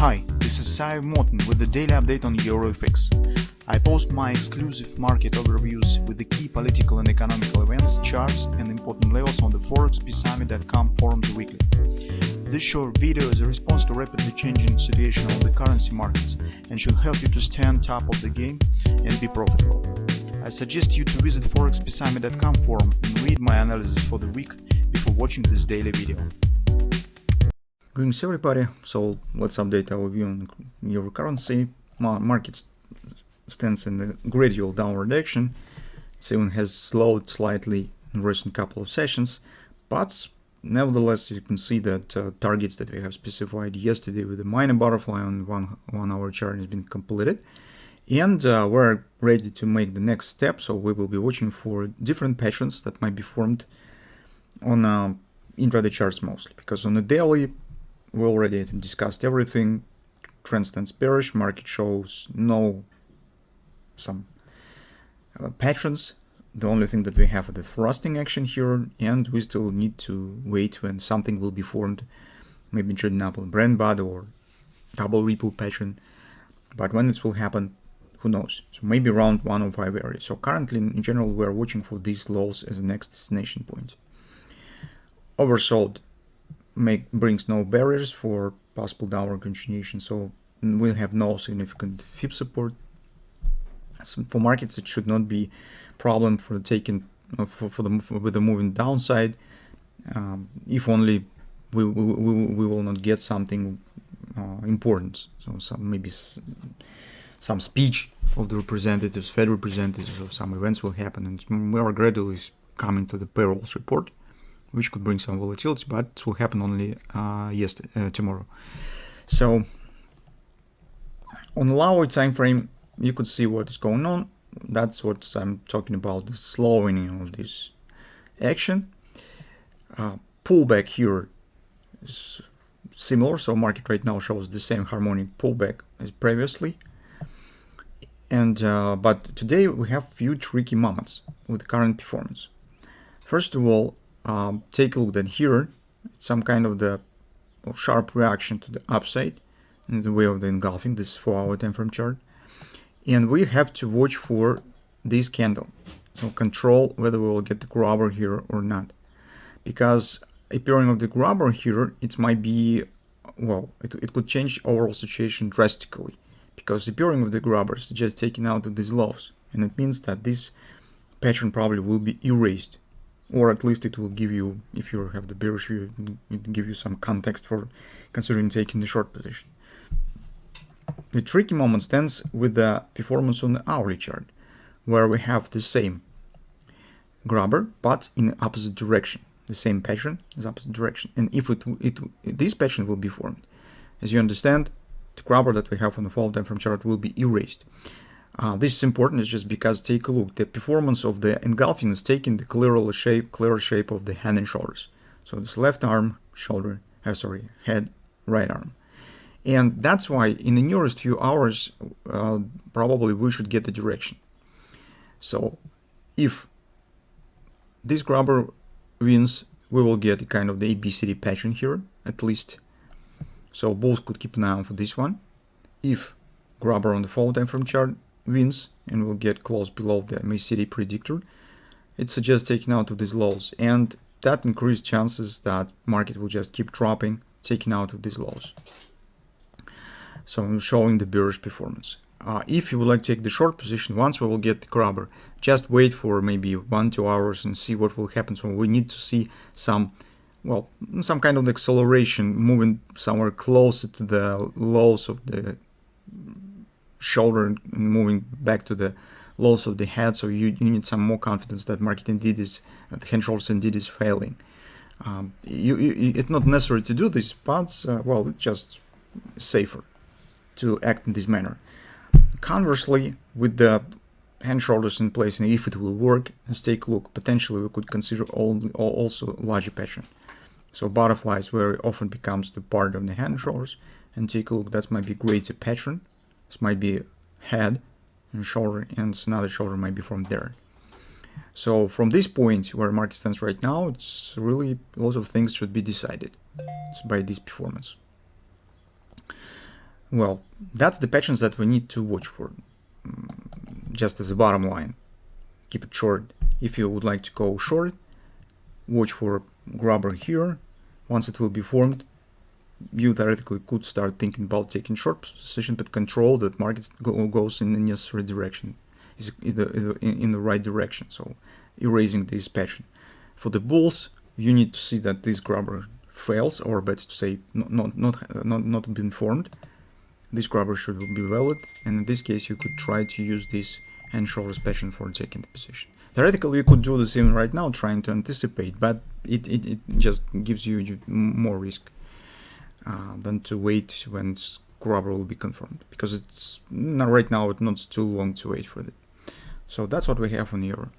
Hi, this is Sive Morten with the daily update on EuroFX. I post my exclusive market overviews with the key political and economical events, charts and important levels on the ForexPeaceArmy.com forums weekly. This short video is a response to rapidly changing situation on the currency markets and should help you to stay on top of the game and be profitable. I suggest you to visit ForexPeaceArmy.com forum and read my analysis for the week before watching this daily video. Greetings everybody, so let's update our view on euro currency. Market stands in the gradual downward direction. It even has slowed slightly in recent couple of sessions, but nevertheless you can see that targets that we have specified yesterday with the minor butterfly on one hour chart has been completed, and we're ready to make the next step. So we will be watching for different patterns that might be formed on intraday charts mostly, because on the daily we already discussed everything. Trend stands bearish, market shows some patterns. The only thing that we have is the thrusting action here, and we still need to wait when something will be formed, maybe trading up on brand bud or double ripple pattern. But when this will happen, who knows? So maybe around 105 area. So currently in general we are watching for these lows as the next destination point. Oversold brings no barriers for possible downward continuation, so we'll have no significant FIB support. So for markets it should not be problem for taking with the moving downside, if only we will not get something important. So maybe some speech of the representatives, Fed representatives, or some events will happen, and we are gradually coming to the payrolls report, which could bring some volatility, but it will happen only tomorrow. So on the lower time frame, you could see what is going on. That's what I'm talking about, the slowing of this action. Pullback here is similar, so market right now shows the same harmonic pullback as previously. And but today we have few tricky moments with current performance. First of all, take a look at here. It's some kind of the sharp reaction to the upside in the way of the engulfing, this 4-hour time frame chart, and we have to watch for this candle, so control whether we will get the grabber here or not, because appearing of the grabber here, it might be, well, it could change overall situation drastically, because appearing of the grabber is just taking out of these lows, and it means that this pattern probably will be erased, or at least it will give you, if you have the bearish view, it will give you some context for considering taking the short position. The tricky moment stands with the performance on the hourly chart, where we have the same grabber but in the opposite direction, the same pattern is opposite direction, and if this pattern will be formed, as you understand, the grabber that we have on the fall time frame chart will be erased. This is important, is just because, take a look, the performance of the engulfing is taking the clearer shape of the hand and shoulders. So this left arm, shoulder, head, right arm. And that's why in the nearest few hours, probably we should get the direction. So if this grabber wins, we will get a kind of the ABCD pattern here, at least. So bulls could keep an eye on for this one. If grabber on the fall time frame chart wins and will get close below the MACD predictor, it suggests taking out of these lows, and that increased chances that market will just keep dropping, taking out of these lows. So I'm showing the bearish performance. If you would like to take the short position, once we will get the grabber, just wait for maybe 1-2 hours and see what will happen. So we need to see some kind of acceleration, moving somewhere closer to the lows of the shoulder and moving back to the lows of the head. So you need some more confidence that market indeed is, the hand shoulders indeed is failing. It's not necessary to do this, but well, it's just safer to act in this manner. Conversely, with the hand shoulders in place, and if it will work, let's take a look. Potentially we could consider also larger pattern. So butterflies very often becomes the part of the hand shoulders, and take a look, that might be greater pattern. This might be head and shoulder, and another shoulder might be from there. So from this point where market stands right now, it's really a lot of things should be decided by this performance. Well, that's the patterns that we need to watch for. Just as a bottom line, keep it short. If you would like to go short, watch for grabber here. Once it will be formed, you theoretically could start thinking about taking short position, but control that market goes in the necessary direction, is in the right direction, so erasing this pattern. For the bulls, you need to see that this grabber fails, or better to say, not been formed. This grabber should be valid, and in this case you could try to use this hand shoulders pattern for taking the position. Theoretically you could do this even right now, trying to anticipate, but it just gives you more risk than to wait when grabber will be confirmed, because it's right now it's not too long to wait for it. So that's what we have on euro.